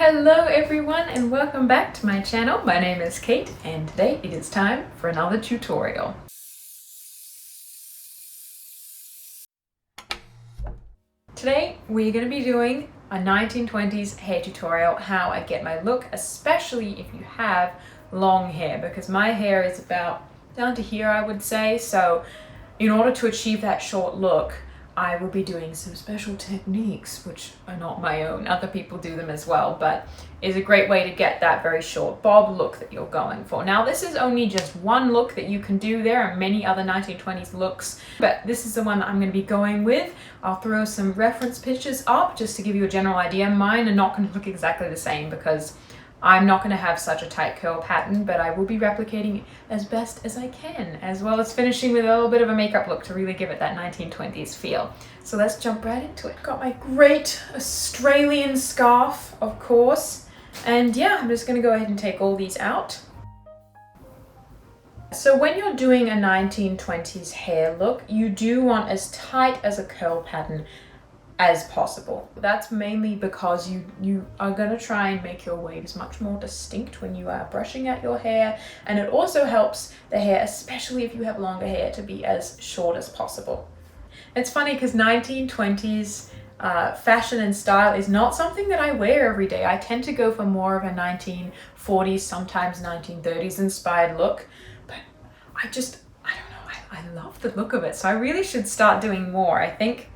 Hello everyone and welcome back to my channel. My name is Kate and today it is time for another tutorial. Today we're going to be doing a 1920s hair tutorial, how I get my look, especially if you have long hair, because my hair is about down to here I would say. So in order to achieve that short look, I will be doing some special techniques, which are not my own. Other people do them as well, but is a great way to get that very short bob look that you're going for. Now, this is only just one look that you can do. There are many other 1920s looks, but this is the one that I'm going to be going with. I'll throw some reference pictures up just to give you a general idea. Mine are not going to look exactly the same because I'm not going to have such a tight curl pattern, but I will be replicating as best as I can, as well as finishing with a little bit of a makeup look to really give it that 1920s feel. So let's jump right into it. Got my great Australian scarf, of course, and yeah, I'm just going to go ahead and take all these out. So when you're doing a 1920s hair look, you do want as tight as a curl pattern as possible. That's mainly because you are going to try and make your waves much more distinct when you are brushing out your hair, and it also helps the hair, especially if you have longer hair, to be as short as possible. It's funny because 1920s fashion and style is not something that I wear every day. I tend to go for more of a 1940s, sometimes 1930s inspired look, but I don't know, I love the look of it, so I really should start doing more. I think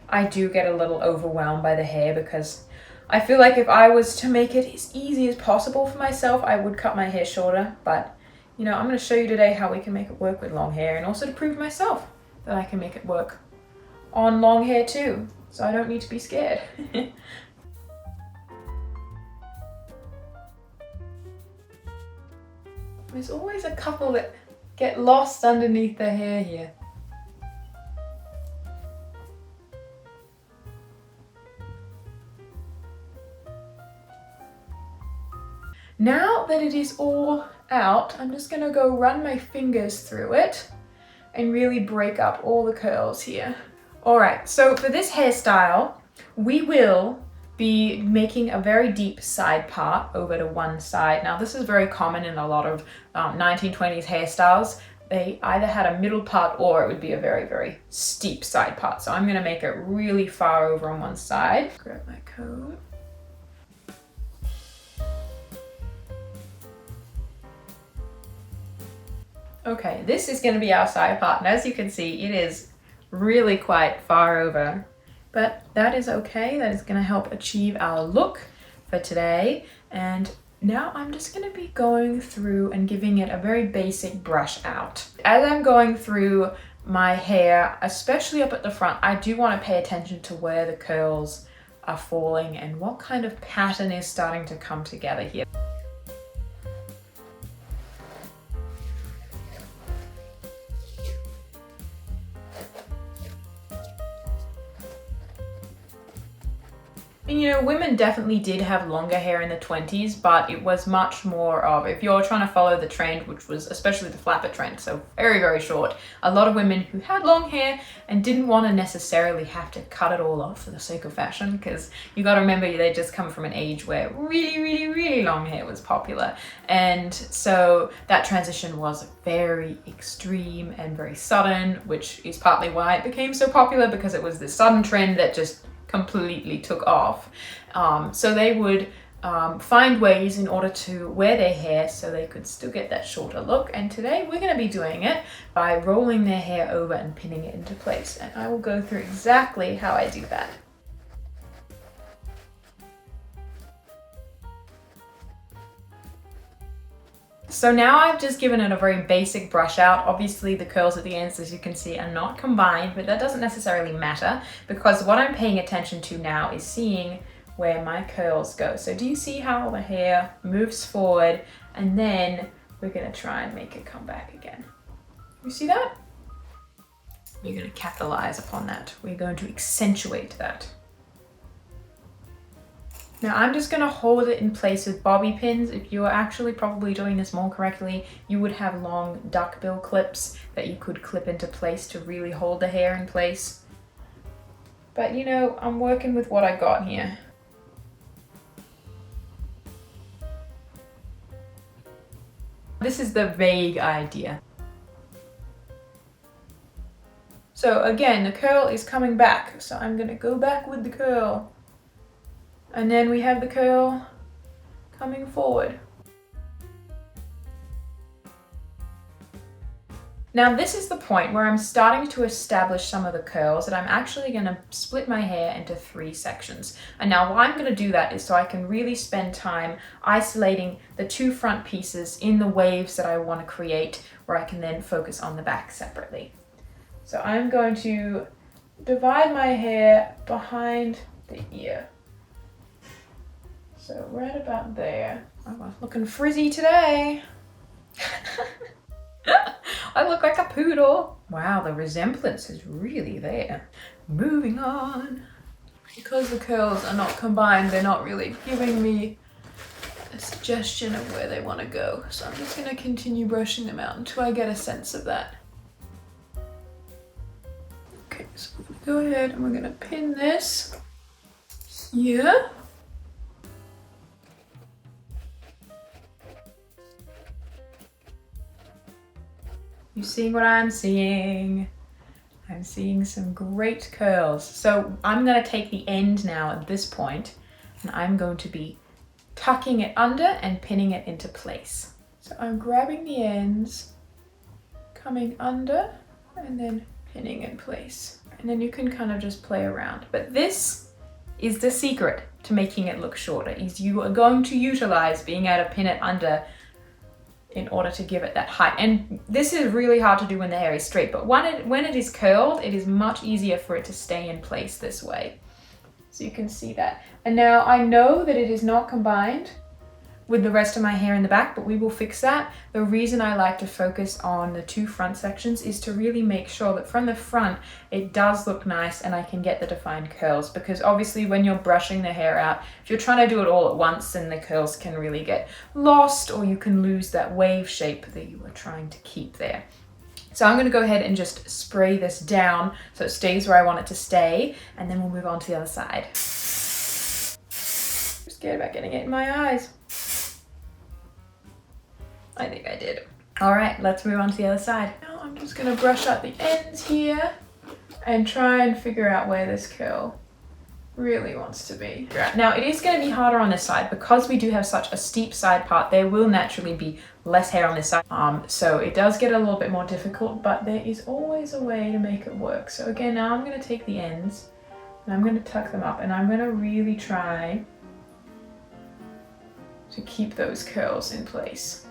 I do get a little overwhelmed by the hair because I feel like if I was to make it as easy as possible for myself, I would cut my hair shorter. But you know, I'm going to show you today how we can make it work with long hair, and also to prove myself that I can make it work on long hair too, so I don't need to be scared. There's always a couple that get lost underneath the hair here. Now that it is all out, I'm just gonna go run my fingers through it and really break up all the curls here. All right, so for this hairstyle, we will be making a very deep side part over to one side. Now, this is very common in a lot of 1920s hairstyles. They either had a middle part or it would be a very, very steep side part. So I'm gonna make it really far over on one side. Grab my comb. Okay, this is going to be our side part, and as you can see, it is really quite far over, but that is okay. That is going to help achieve our look for today. And now I'm just going to be going through and giving it a very basic brush out. As I'm going through my hair, especially up at the front, I do want to pay attention to where the curls are falling and what kind of pattern is starting to come together here. And you know, women definitely did have longer hair in the 20s, but it was much more of, if you're trying to follow the trend, which was especially the flapper trend, so very, very short, a lot of women who had long hair and didn't want to necessarily have to cut it all off for the sake of fashion, because you got to remember they just come from an age where really, really, really long hair was popular. And so that transition was very extreme and very sudden, which is partly why it became so popular, because it was this sudden trend that just completely took off. So they would find ways in order to wear their hair so they could still get that shorter look. And today we're going to be doing it by rolling their hair over and pinning it into place. And I will go through exactly how I do that. So now I've just given it a very basic brush out. Obviously the curls at the ends, as you can see, are not combined, but that doesn't necessarily matter because what I'm paying attention to now is seeing where my curls go. So do you see how the hair moves forward and then we're gonna try and make it come back again? You see that? You're gonna capitalize upon that. We're going to accentuate that. Now I'm just going to hold it in place with bobby pins. If you're actually probably doing this more correctly, you would have long duckbill clips that you could clip into place to really hold the hair in place. But you know, I'm working with what I got here. This is the vague idea. So again, the curl is coming back. So I'm gonna go back with the curl. And then we have the curl coming forward. Now this is the point where I'm starting to establish some of the curls that I'm actually going to split my hair into 3 sections. And now why I'm going to do that is so I can really spend time isolating the 2 front pieces in the waves that I want to create, where I can then focus on the back separately. So I'm going to divide my hair behind the ear. So right about there. I'm looking frizzy today. I look like a poodle. Wow, the resemblance is really there. Moving on. Because the curls are not combined, they're not really giving me a suggestion of where they want to go. So I'm just going to continue brushing them out until I get a sense of that. Okay, so I'm going to go ahead and we're going to pin this here. You seeing what I'm seeing? I'm seeing some great curls. So I'm going to take the end now at this point, and I'm going to be tucking it under and pinning it into place. So I'm grabbing the ends, coming under, and then pinning in place. And then you can kind of just play around. But this is the secret to making it look shorter, is you are going to utilize being able to pin it under in order to give it that height. And this is really hard to do when the hair is straight, but when it is curled, it is much easier for it to stay in place this way. So you can see that. And now I know that it is not combined with the rest of my hair in the back, but we will fix that. The reason I like to focus on the 2 front sections is to really make sure that from the front, it does look nice and I can get the defined curls, because obviously when you're brushing the hair out, if you're trying to do it all at once, then the curls can really get lost, or you can lose that wave shape that you were trying to keep there. So I'm going to go ahead and just spray this down so it stays where I want it to stay, and then we'll move on to the other side. I'm scared about getting it in my eyes. I think I did. All right, let's move on to the other side. Now I'm just gonna brush out the ends here and try and figure out where this curl really wants to be. Now it is gonna be harder on this side because we do have such a steep side part. There will naturally be less hair on this side. So it does get a little bit more difficult, but there is always a way to make it work. So again, now I'm gonna take the ends and I'm gonna tuck them up, and I'm gonna really try to keep those curls in place.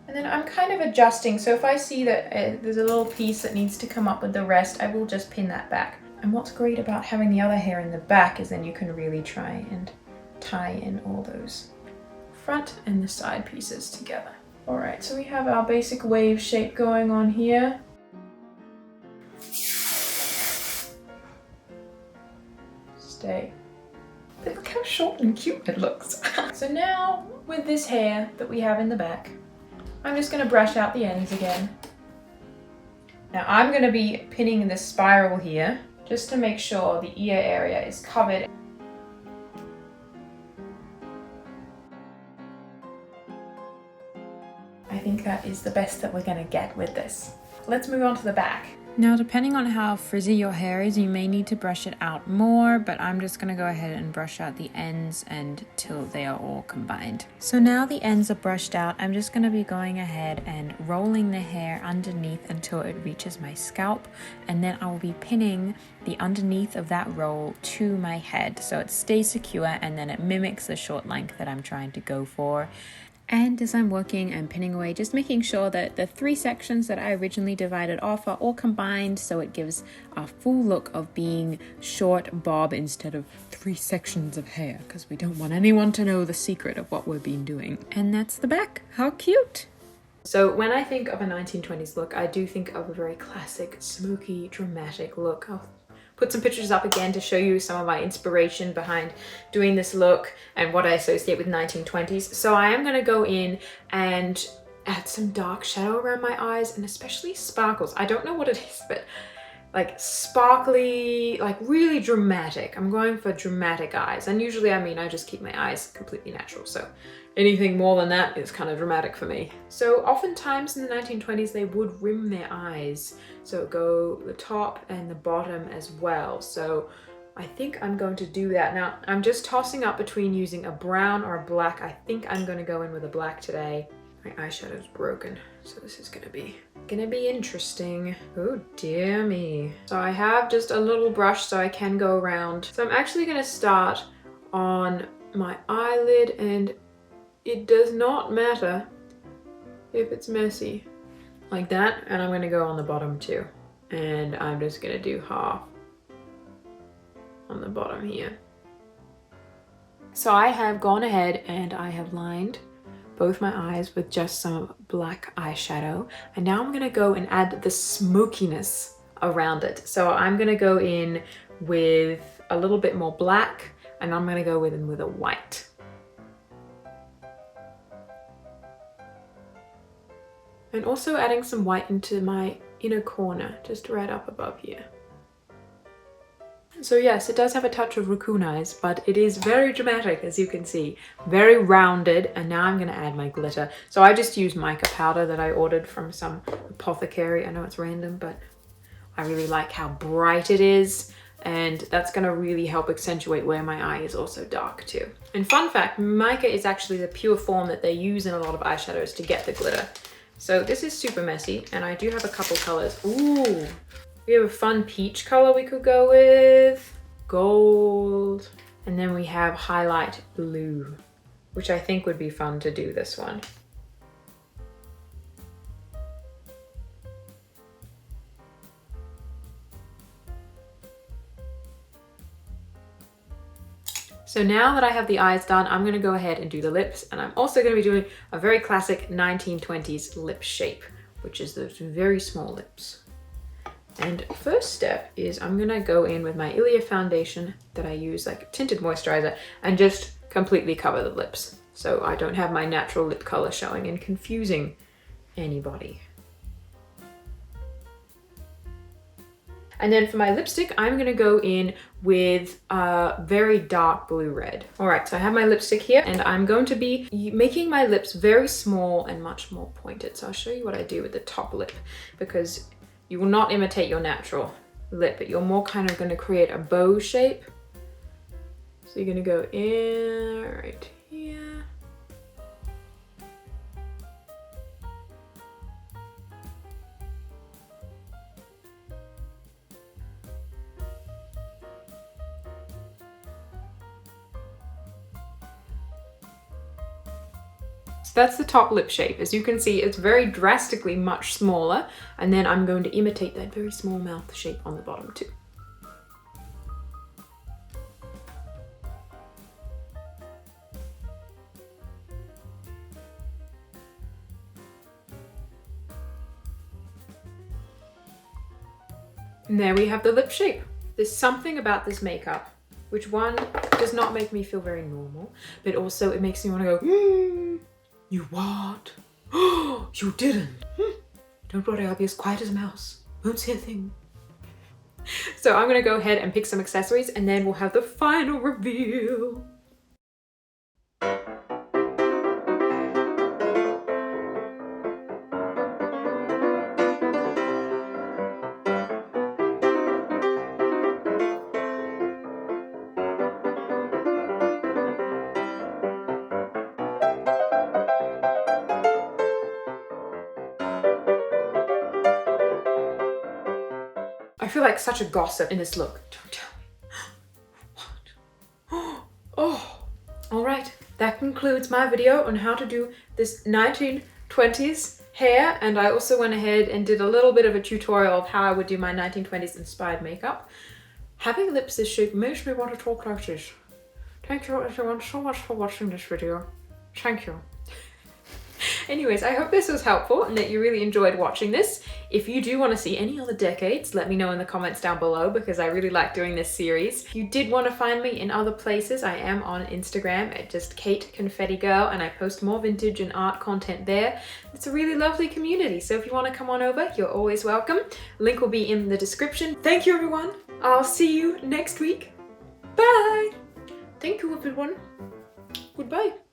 And then I'm kind of adjusting, so if I see that there's a little piece that needs to come up with the rest, I will just pin that back. And what's great about having the other hair in the back is then you can really try and tie in all those front and the side pieces together. All right, so we have our basic wave shape going on here. Stay. But look how short and cute it looks. So now with this hair that we have in the back, I'm just going to brush out the ends again. Now I'm going to be pinning this spiral here just to make sure the ear area is covered. I think that is the best that we're going to get with this. Let's move on to the back. Now, depending on how frizzy your hair is, you may need to brush it out more, but I'm just going to go ahead and brush out the ends until they are all combined. So now the ends are brushed out, I'm just going to be going ahead and rolling the hair underneath until it reaches my scalp, and then I will be pinning the underneath of that roll to my head so it stays secure and then it mimics the short length that I'm trying to go for. And as I'm working, I'm pinning away, just making sure that the 3 sections that I originally divided off are all combined so it gives a full look of being short bob instead of 3 sections of hair, because we don't want anyone to know the secret of what we've been doing. And that's the back. How cute! So when I think of a 1920s look, I do think of a very classic, smoky, dramatic look. I'll put some pictures up again to show you some of my inspiration behind doing this look and what I associate with 1920s. So I am going to go in and add some dark shadow around my eyes, and especially sparkles. I don't know what it is, but like sparkly, like really dramatic. I'm going for dramatic eyes. And usually, I mean, I just keep my eyes completely natural. So anything more than that is kind of dramatic for me. So oftentimes in the 1920s, they would rim their eyes. So go the top and the bottom as well. So I think I'm going to do that. Now, I'm just tossing up between using a brown or a black. I think I'm going to go in with a black today. My eyeshadow's broken, so this is gonna be interesting. Oh dear me. So I have just a little brush so I can go around. So I'm actually gonna start on my eyelid, and it does not matter if it's messy. Like that, and I'm gonna go on the bottom too. And I'm just gonna do half on the bottom here. So I have gone ahead and I have lined both my eyes with just some black eyeshadow. And now I'm gonna go and add the smokiness around it. So I'm gonna go in with a little bit more black, and I'm gonna go in with a white. And also adding some white into my inner corner, just right up above here. So yes, it does have a touch of raccoon eyes, but it is very dramatic, as you can see. Very rounded, and now I'm gonna add my glitter. So I just used mica powder that I ordered from some apothecary. I know it's random, but I really like how bright it is, and that's gonna really help accentuate where my eye is also dark too. And fun fact, mica is actually the pure form that they use in a lot of eyeshadows to get the glitter. So this is super messy, and I do have a couple colors. Ooh. We have a fun peach color we could go with, gold, and then we have highlight blue, which I think would be fun to do this one. So now that I have the eyes done, I'm gonna go ahead and do the lips, and I'm also gonna be doing a very classic 1920s lip shape, which is those very small lips. And first step is I'm gonna go in with my Ilia foundation that I use, like tinted moisturizer, and just completely cover the lips, so I don't have my natural lip color showing and confusing anybody. And then for my lipstick, I'm gonna go in with a very dark blue red. All right, so I have my lipstick here, and I'm going to be making my lips very small and much more pointed. So I'll show you what I do with the top lip, because you will not imitate your natural lip, but you're more kind of going to create a bow shape. So you're going to go in right here. So that's the top lip shape. As you can see, it's very drastically much smaller, and then I'm going to imitate that very small mouth shape on the bottom too. And there we have the lip shape. There's something about this makeup which, one, does not make me feel very normal, but also it makes me want to go, you what? You didn't. Don't worry, I'll be as quiet as a mouse. Won't say a thing. So I'm gonna go ahead and pick some accessories, and then we'll have the final reveal. I feel like such a gossip in this look. Don't tell me. What? Oh, all right. That concludes my video on how to do this 1920s hair. And I also went ahead and did a little bit of a tutorial of how I would do my 1920s inspired makeup. Having lips this shape makes me want to talk like this. Thank you everyone so much for watching this video. Thank you. Anyways, I hope this was helpful and that you really enjoyed watching this. If you do want to see any other decades, let me know in the comments down below because I really like doing this series. If you did want to find me in other places, I am on Instagram at just Kate Confetti Girl, and I post more vintage and art content there. It's a really lovely community, so if you want to come on over, you're always welcome. Link will be in the description. Thank you, everyone. I'll see you next week. Bye. Thank you, everyone. Goodbye.